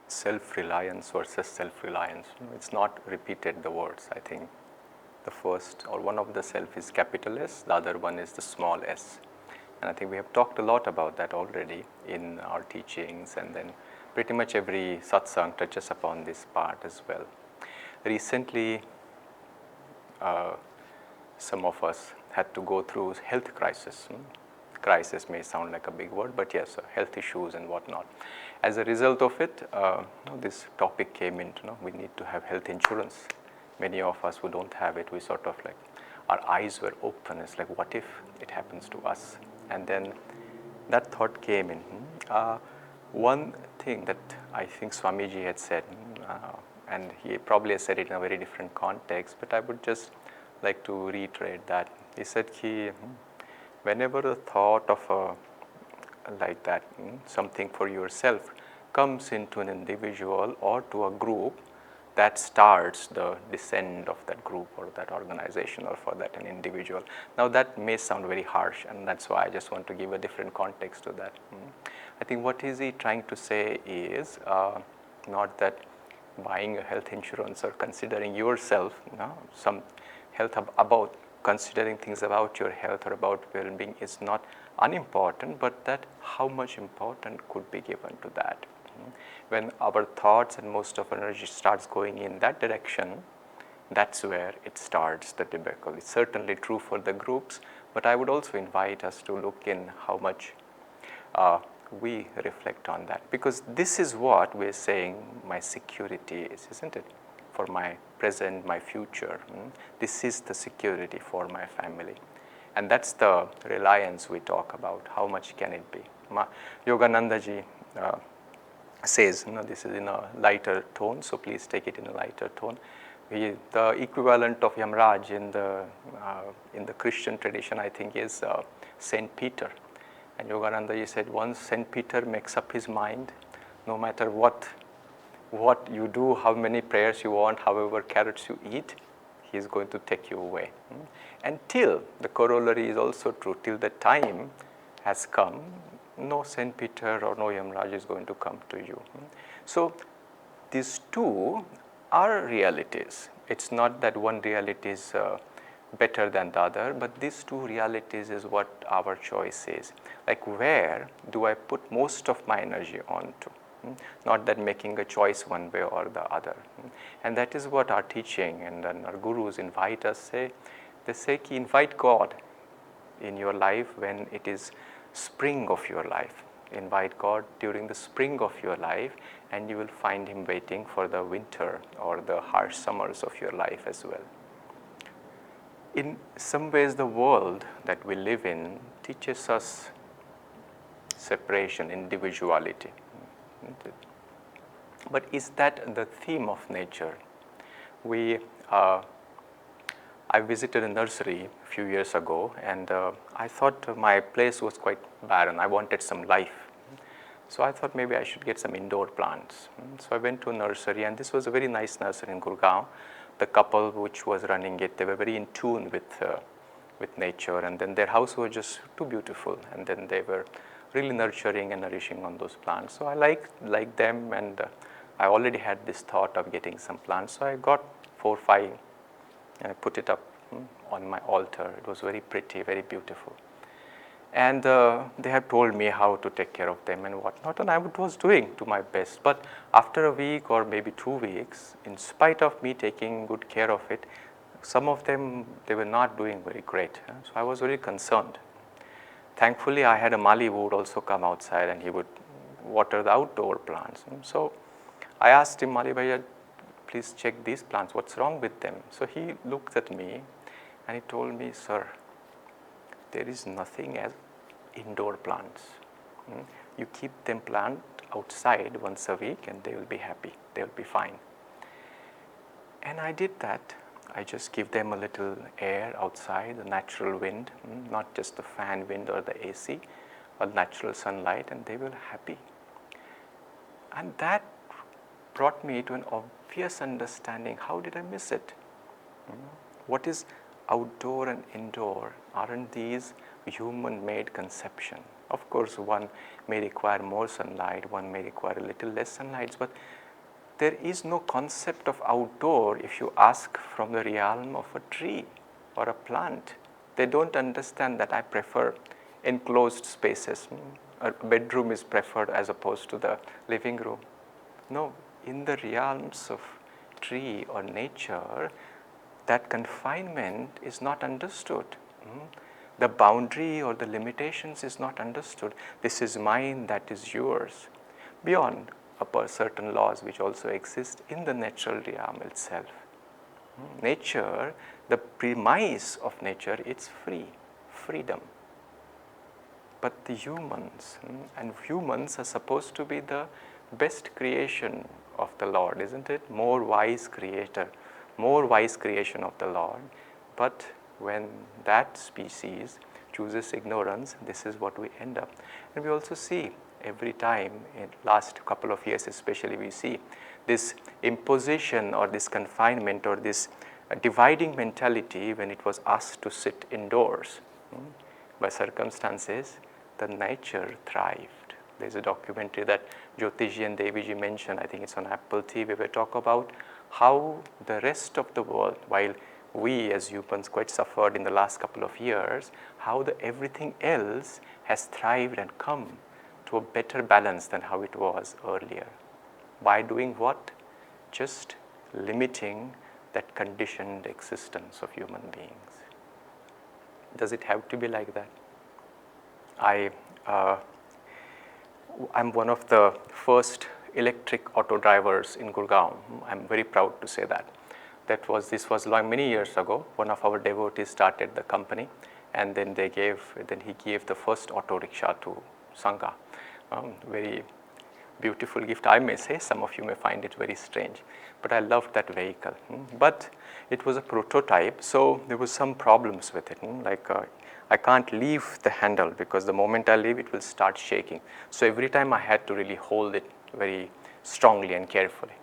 self-reliance versus self-reliance. It's not repeated the words. I think the first or one of the self is capital S, the other one is the small s. And I think we have talked a lot about that already in our teachings, and then pretty much every satsang touches upon this part as well. Recently, some of us had to go through health crisis. Crisis may sound like a big word, but yes, health issues and whatnot. As a result of it, this topic came into, we need to have health insurance. Many of us who don't have it, we sort of like, our eyes were open. It's like, what if it happens to us? And then that thought came in. One thing that I think Swamiji had said, and he probably has said it in a very different context, but I would just like to reiterate that. He said, whenever a thought of like that, something for yourself comes into an individual or to a group, that starts the descent of that group or that organization or for that an individual. Now that may sound very harsh, and that's why I just want to give a different context to that. I think what is he trying to say is not that buying a health insurance or considering yourself, some health about considering things about your health or about well-being is not unimportant, but that how much important could be given to that. When our thoughts and most of our energy starts going in that direction, that's where it starts the debacle. It's certainly true for the groups, but I would also invite us to look in how much we reflect on that, because this is what we're saying my security is, isn't it? For my present, my future. This is the security for my family. And that's the reliance we talk about. How much can it be? Yogananda ji says, this is in a lighter tone, so please take it in a lighter tone. The equivalent of Yamraj in the Christian tradition, I think, is Saint Peter. And Yogananda ji said, once Saint Peter makes up his mind, no matter what you do, how many prayers you want, however carrots you eat, he is going to take you away. Until the corollary is also true, till the time has come, no Saint Peter or no Yamraj is going to come to you. So these two are realities. It's not that one reality is better than the other, but these two realities is what our choice is. Like, where do I put most of my energy onto? Not that making a choice one way or the other. And that is what our teaching and then our gurus invite us say. They say, invite God in your life when it is spring of your life. Invite God during the spring of your life, and you will find Him waiting for the winter or the harsh summers of your life as well. In some ways, the world that we live in teaches us separation, individuality. But is that the theme of nature? I visited a nursery a few years ago, and I thought my place was quite barren. I wanted some life. So I thought maybe I should get some indoor plants. So I went to a nursery, and this was a very nice nursery in Gurgaon. The couple which was running it, they were very in tune with nature, and then their house was just too beautiful, and then they were really nurturing and nourishing on those plants. So I liked them, and I already had this thought of getting some plants. So I got 4 or 5, and I put it up on my altar. It was very pretty, very beautiful. And they have told me how to take care of them and whatnot, and I was doing to my best. But after a week or maybe 2 weeks, in spite of me taking good care of it, some of them, they were not doing very great. So I was very concerned. Thankfully, I had a Mali who would also come outside, and he would water the outdoor plants. So I asked him, Mali Bhaiya, please check these plants, what's wrong with them? So he looked at me and he told me, sir, there is nothing as indoor plants. You keep them planted outside once a week and they will be happy, they will be fine. And I did that. I just give them a little air outside, the natural wind, not just the fan wind or the AC, or natural sunlight, and they were happy. And that brought me to an obvious understanding. How did I miss it? What is outdoor and indoor? Aren't these human-made conception? Of course, one may require more sunlight, one may require a little less sunlight, but there is no concept of outdoor if you ask from the realm of a tree or a plant. They don't understand that I prefer enclosed spaces. A bedroom is preferred as opposed to the living room. No, in the realms of tree or nature, that confinement is not understood. The boundary or the limitations is not understood. This is mine, that is yours. Beyond certain laws which also exist in the natural realm itself. Nature, the premise of nature, it's freedom. But the humans, and humans are supposed to be the best creation of the Lord, isn't it? More wise creator, more wise creation of the Lord. But when that species chooses ignorance, this is what we end up. And we also see every time, in last couple of years especially, we see this imposition or this confinement or this dividing mentality when it was asked to sit indoors. By circumstances, the nature thrived. There's a documentary that Jyotiji and Deviji mentioned, I think it's on Apple TV, where we talk about how the rest of the world, while we as humans quite suffered in the last couple of years, how everything else has thrived and come to a better balance than how it was earlier. By doing what? Just limiting that conditioned existence of human beings. Does it have to be like that? I'm one of the first electric auto drivers in Gurgaon. I'm very proud to say that. This was many years ago. One of our devotees started the company, and then he gave the first auto rickshaw to Sangha. Very beautiful gift, I may say. Some of you may find it very strange, but I loved that vehicle. But it was a prototype, so there was some problems with it. I can't leave the handle because the moment I leave, it will start shaking. So every time I had to really hold it very strongly and carefully.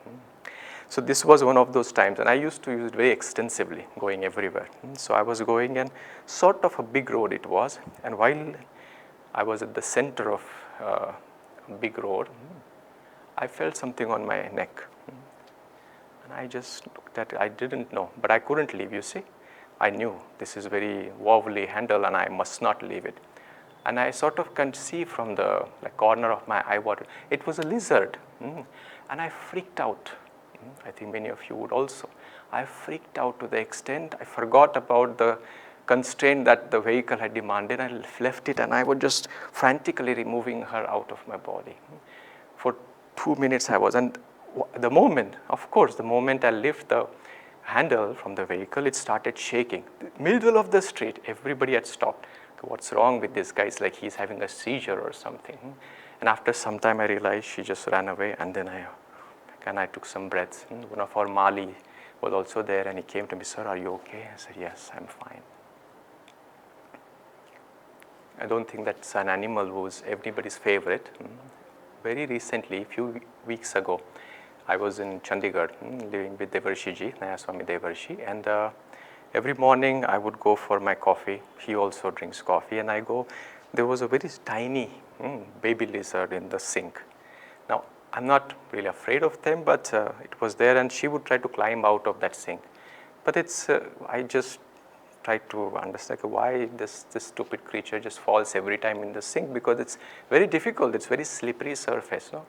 So this was one of those times, and I used to use it very extensively, going everywhere. So I was going, and sort of a big road it was, and while I was at the center of a big road, I felt something on my neck. And I just looked at it. I didn't know, but I couldn't leave, you see. I knew this is very wobbly handle and I must not leave it. And I sort of can see from the corner of my eye water, it was a lizard. And I freaked out. I think many of you would also. I freaked out to the extent I forgot about the constraint that the vehicle had demanded. I left it and I was just frantically removing her out of my body. For 2 minutes I was, and the moment I lift the handle from the vehicle, it started shaking. Middle of the street, everybody had stopped. So what's wrong with this guy? It's like he's having a seizure or something. And after some time I realized she just ran away, and then I took some breaths. One of our Mali was also there, and he came to me, "Sir, are you okay?" I said, "Yes, I'm fine." I don't think that's an animal who's everybody's favorite. Very recently, a few weeks ago, I was in Chandigarh living with Devarshiji, Nayaswami Devarshi, and every morning I would go for my coffee. He also drinks coffee, and I go. There was a very tiny baby lizard in the sink. Now, I'm not really afraid of them, but it was there, and she would try to climb out of that sink. But I just tried to understand why this stupid creature just falls every time in the sink, because it's very difficult. It's very slippery surface, no?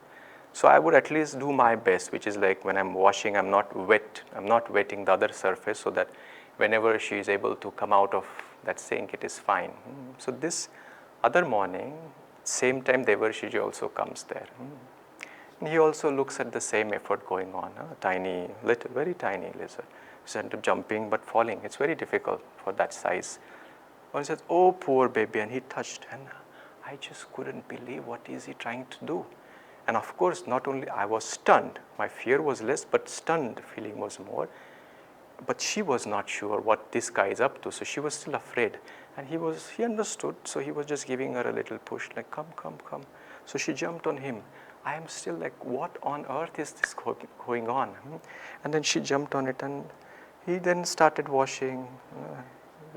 So I would at least do my best, which is like when I'm washing, I'm not wetting the other surface, so that whenever she is able to come out of that sink, it is fine. So this other morning, same time Devarshiji also comes there. And he also looks at the same effort going on, very tiny lizard. He's end up jumping but falling. It's very difficult for that size. And he says, "Oh, poor baby," and he touched, and I just couldn't believe what is he trying to do. And of course, not only I was stunned, my fear was less, but stunned feeling was more. But she was not sure what this guy is up to, so she was still afraid. And he understood, so he was just giving her a little push, like, "Come, come, come." So she jumped on him. I am still like, what on earth is this going on? And then she jumped on it, and he then started washing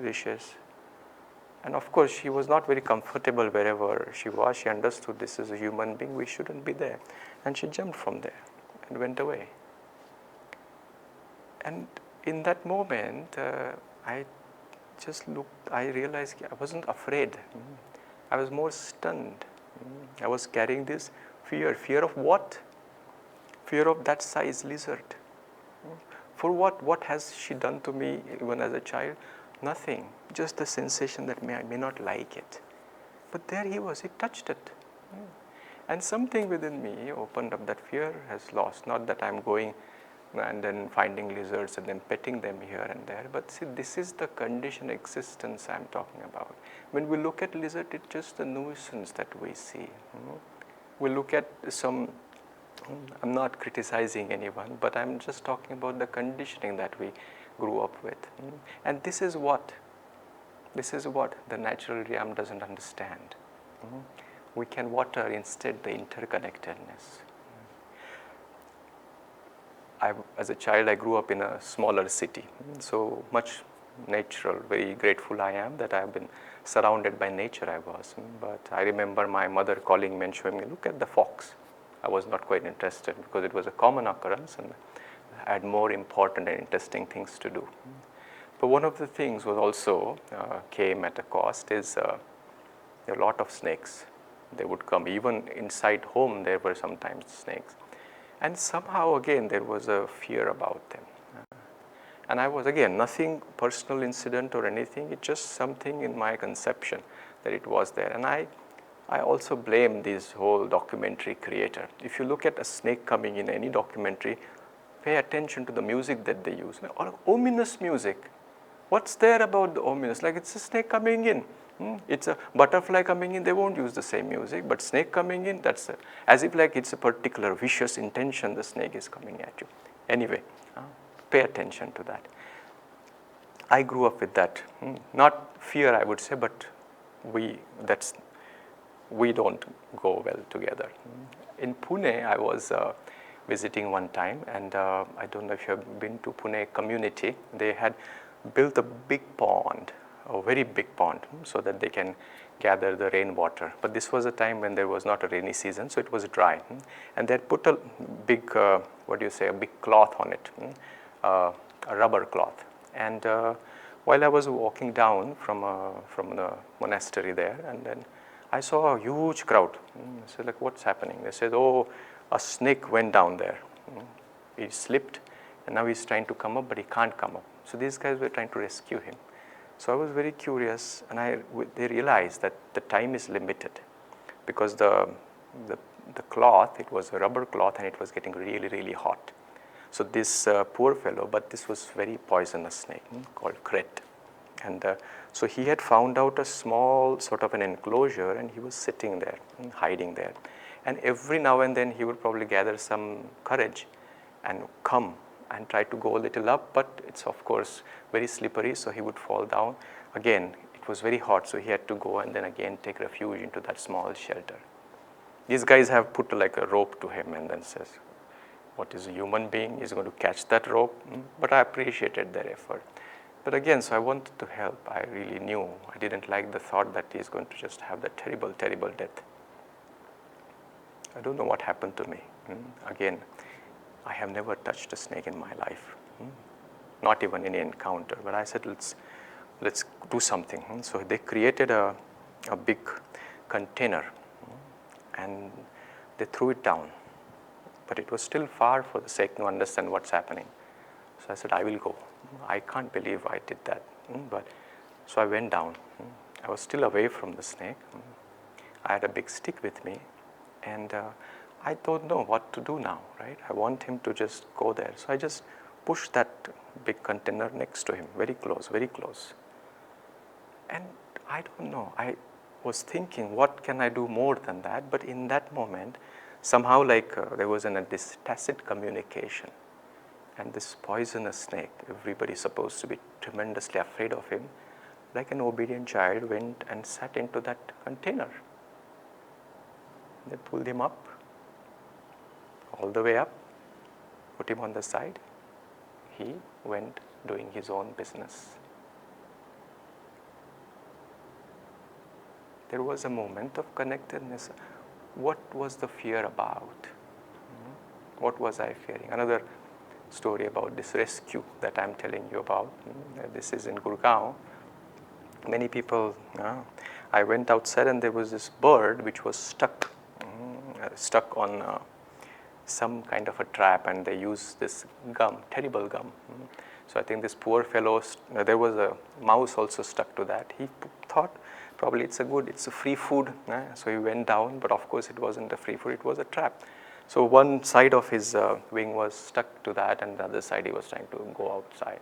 dishes. And of course, she was not very comfortable wherever she was. She understood this is a human being, we shouldn't be there. And she jumped from there and went away. And in that moment, I just looked, I realized I wasn't afraid. I was more stunned. I was carrying this fear. Fear of what? Fear of that size lizard. For what? What has she done to me even as a child? Nothing. Just the sensation that I may not like it. But there he was, he touched it. And something within me opened up. That fear has lost. Not that I'm going and then finding lizards and then petting them here and there. But see, this is the conditioned existence I'm talking about. When we look at lizard, it's just the nuisance that we see. We look at some, I'm not criticizing anyone, but I'm just talking about the conditioning that we grew up with. And this is what the natural realm doesn't understand. We can water instead the interconnectedness. As a child, I grew up in a smaller city, so much natural, very grateful I am that I have been surrounded by nature I was. But I remember my mother calling me and showing me, look at the fox. I was not quite interested because it was a common occurrence and I had more important and interesting things to do. But one of the things was also came at a cost is a lot of snakes. They would come, even inside home there were sometimes snakes. And somehow again there was a fear about them. And I was, again, nothing personal incident or anything, it's just something in my conception that it was there. And I also blame this whole documentary creator. If you look at a snake coming in any documentary, pay attention to the music that they use. Or ominous music. What's there about the ominous? Like it's a snake coming in. It's a butterfly coming in, they won't use the same music, but snake coming in, that's as if like it's a particular vicious intention the snake is coming at you. Anyway, pay attention to that. I grew up with that. Not fear, I would say, but we don't go well together. In Pune, I was visiting one time, and I don't know if you have been to Pune community. They had built a big pond, a very big pond, so that they can gather the rainwater. But this was a time when there was not a rainy season, so it was dry. And they had put a big, a big cloth on it, a rubber cloth. And while I was walking down from the monastery there, and then I saw a huge crowd. I said, like, what's happening? They said, oh, a snake went down there. He slipped, and now he's trying to come up, but he can't come up. So these guys were trying to rescue him. So I was very curious, and they realized that the time is limited because the cloth, it was a rubber cloth, and it was getting really, really hot. So this poor fellow, but this was very poisonous snake called kret. And so he had found out a small sort of an enclosure, and he was sitting there, hiding there. And every now and then he would probably gather some courage and come and try to go a little up, but it's of course very slippery, so he would fall down. Again, it was very hot, so he had to go and then again take refuge into that small shelter. These guys have put like a rope to him and then says, what is a human being is going to catch that rope? But I appreciated their effort. But again, so I wanted to help. I really knew. I didn't like the thought that he's going to just have that terrible, terrible death. I don't know what happened to me. Again, I have never touched a snake in my life, not even any encounter. But I said, let's do something. So they created a big container, and they threw it down. But it was still far for the sake to understand what's happening. So I said, I will go. I can't believe I did that. But so I went down. I was still away from the snake. I had a big stick with me, and I don't know what to do now, right? I want him to just go there. So I just pushed that big container next to him, very close, very close. And I don't know, I was thinking, what can I do more than that? But in that moment, somehow there was this tacit communication. And this poisonous snake, everybody's supposed to be tremendously afraid of him, like an obedient child went and sat into that container. They pulled him up, all the way up, put him on the side. He went doing his own business. there was a moment of connectedness. What was the fear about? What was I fearing? Another story about this rescue that I'm telling you about. This is in Gurgaon. Many people, I went outside and there was this bird which was stuck on some kind of a trap, and they used this gum, terrible gum. So I think this poor fellow, there was a mouse also stuck to that. He thought probably it's a free food. So he went down, but of course it wasn't a free food, it was a trap. So one side of his wing was stuck to that, and the other side he was trying to go outside.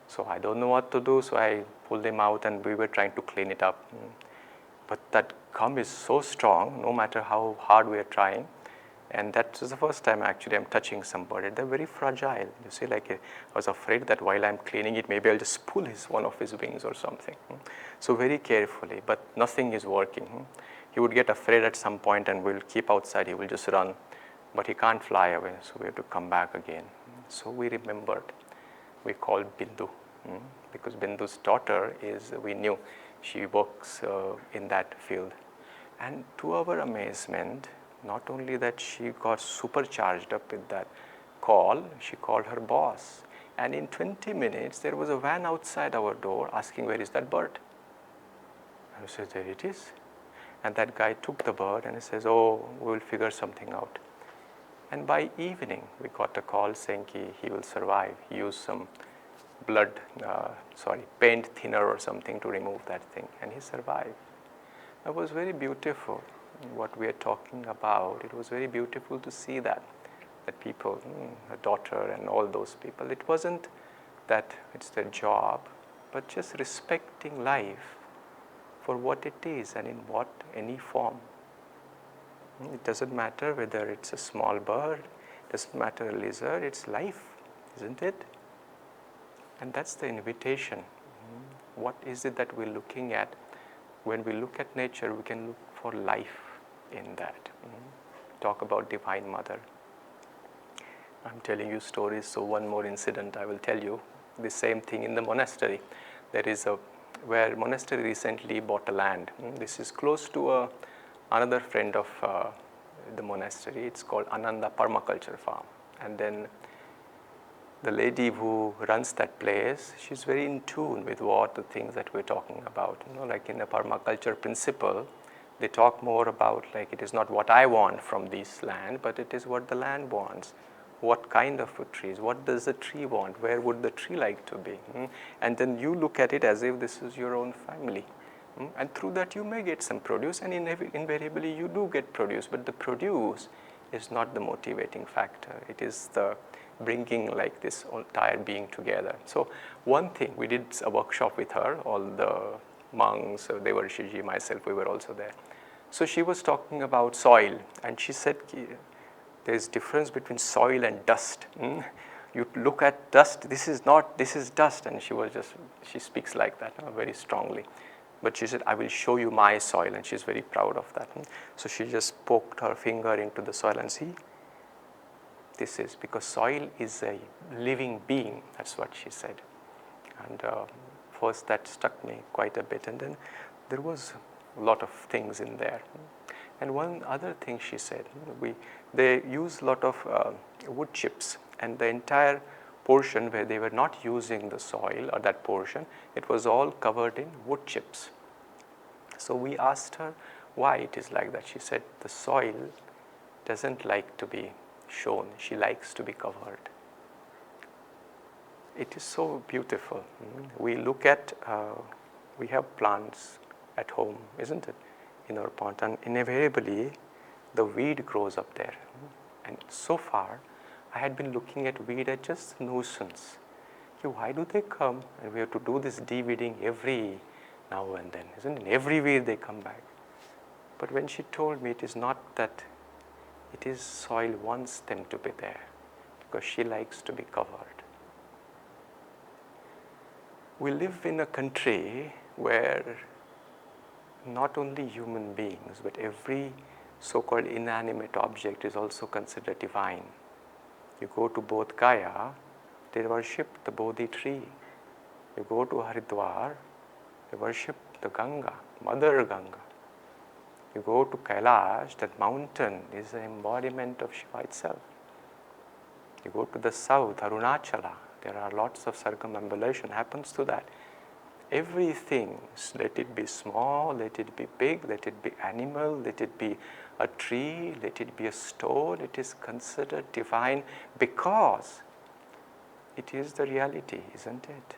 So I don't know what to do, so I pulled him out and we were trying to clean it up. But that gum is so strong, no matter how hard we are trying. And that was the first time actually I'm touching some bird. They're very fragile. You see, like I was afraid that while I'm cleaning it, maybe I'll just pull one of his wings or something. So very carefully, but nothing is working. He would get afraid at some point and we'll keep outside, he will just run. But he can't fly away, so we have to come back again. So we remembered. We called Bindu, because Bindu's daughter we knew, she works in that field. And to our amazement, not only that she got supercharged up with that call, she called her boss. And in 20 minutes, there was a van outside our door asking, where is that bird? And we said, there it is. And that guy took the bird and he says, oh, we will figure something out. And by evening, we got a call saying he will survive. He used some paint thinner or something to remove that thing, and he survived. It was very beautiful what we are talking about. It was very beautiful to see that people, her daughter and all those people, it wasn't that it's their job, but just respecting life for what it is and in any form. It doesn't matter whether it's a small bird, it doesn't matter a lizard, it's life, isn't it? And that's the invitation. What is it that we're looking at? When we look at nature, we can look for life in that. Talk about Divine Mother. I'm telling you stories, so one more incident I will tell you. The same thing in the monastery. There is where monastery recently bought a land. This is close to another friend of the monastery. It's called Ananda Permaculture Farm. And then the lady who runs that place, she's very in tune with what the things that we're talking about. Like in the permaculture principle, they talk more about like it is not what I want from this land, but it is what the land wants. What kind of trees? What does the tree want? Where would the tree like to be? And then you look at it as if this is your own family. And through that you may get some produce, and invariably you do get produce, but the produce is not the motivating factor. It is the bringing like this entire being together. So one thing, we did a workshop with her, all the monks, they were Shiji, myself, we were also there. So she was talking about soil, and she said there is difference between soil and dust. You look at dust, this is dust, and she speaks like that very strongly. But she said, I will show you my soil, and she's very proud of that. So she just poked her finger into the soil and see, this is because soil is a living being. That's what she said. And first that struck me quite a bit, and then there was a lot of things in there. And one other thing she said, they use a lot of wood chips, and the entire portion where they were not using the soil or that portion, it was all covered in wood chips. So we asked her why it is like that. She said the soil doesn't like to be shown, she likes to be covered. It is so beautiful. We look at, we have plants at home, isn't it, in our pond, and invariably the weed grows up there. And so far, I had been looking at weed as just nuisance. Why do they come? And we have to do this de-weeding every now and then, isn't it? Every weed they come back. But when she told me it is not that, it is soil wants them to be there because she likes to be covered. We live in a country where not only human beings, but every so-called inanimate object is also considered divine. You go to Bodh Gaya, they worship the Bodhi tree. You go to Haridwar, they worship the Ganga, Mother Ganga. You go to Kailash, that mountain is an embodiment of Shiva itself. You go to the south, Arunachala, there are lots of circumambulation happens to that. Everything, let it be small, let it be big, let it be animal, let it be a tree, let it be a stone, it is considered divine because it is the reality, isn't it?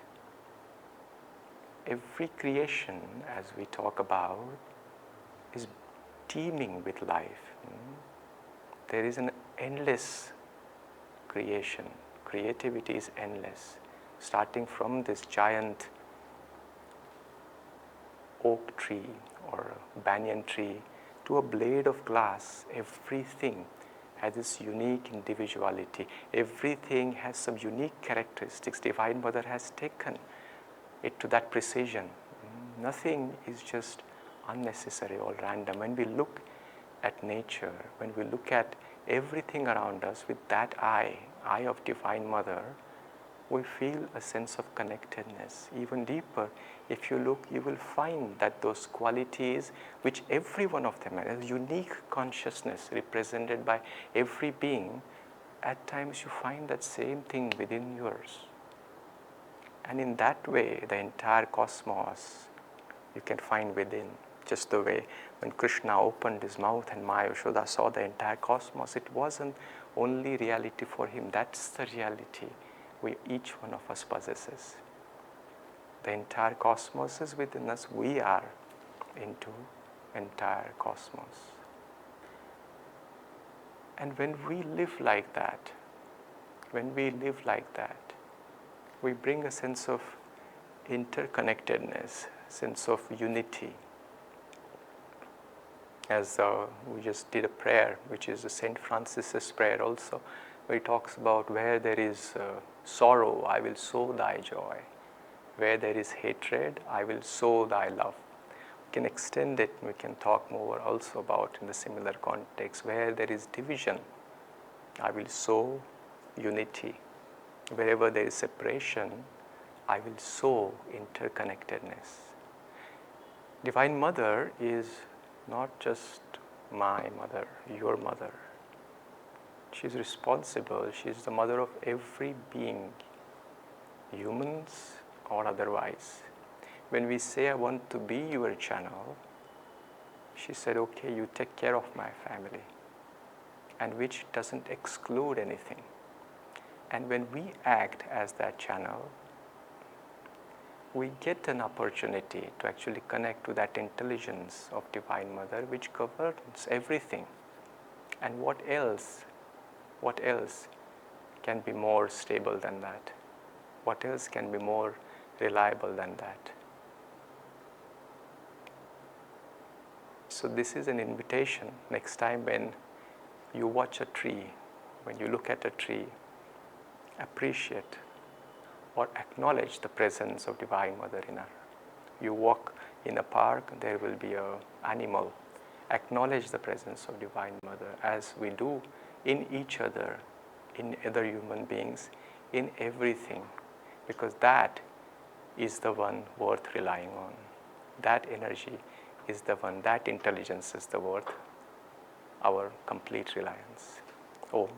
Every creation, as we talk about, is teeming with life. There is an endless creation. Creativity is endless. Starting from this giant oak tree or banyan tree to a blade of glass, everything has this unique individuality. Everything has some unique characteristics. Divine Mother has taken it to that precision. Nothing is just unnecessary or random. When we look at nature, when we look at everything around us with that eye of Divine Mother, we feel a sense of connectedness. Even deeper, if you look, you will find that those qualities which every one of them has, a unique consciousness represented by every being, at times you find that same thing within yours. And in that way, the entire cosmos you can find within. Just the way when Krishna opened his mouth and Maya Yashoda saw the entire cosmos, it wasn't only reality for him, that's the reality each one of us possesses. The entire cosmos is within us, we are into entire cosmos. And when we live like that, we bring a sense of interconnectedness, sense of unity. As we just did a prayer, which is the St. Francis's prayer also, where he talks about where there is sorrow, I will sow thy joy. Where there is hatred, I will sow thy love. We can extend it, we can talk more also about in the similar context. Where there is division, I will sow unity. Wherever there is separation, I will sow interconnectedness. Divine Mother is not just my mother, your mother. She is responsible. She is the mother of every being, humans or otherwise. When we say, I want to be your channel, she said, okay, you take care of my family, and which doesn't exclude anything. And when we act as that channel, we get an opportunity to actually connect to that intelligence of Divine Mother which governs everything. And what else can be more stable than that? What else can be more reliable than that? So this is an invitation. Next time when you watch a tree, when you look at a tree, appreciate or acknowledge the presence of Divine Mother in her. You walk in a park, there will be an animal. Acknowledge the presence of Divine Mother as we do in each other, in other human beings, in everything, because that is the one worth relying on. That energy is the one, that intelligence is the worth our complete reliance. Om.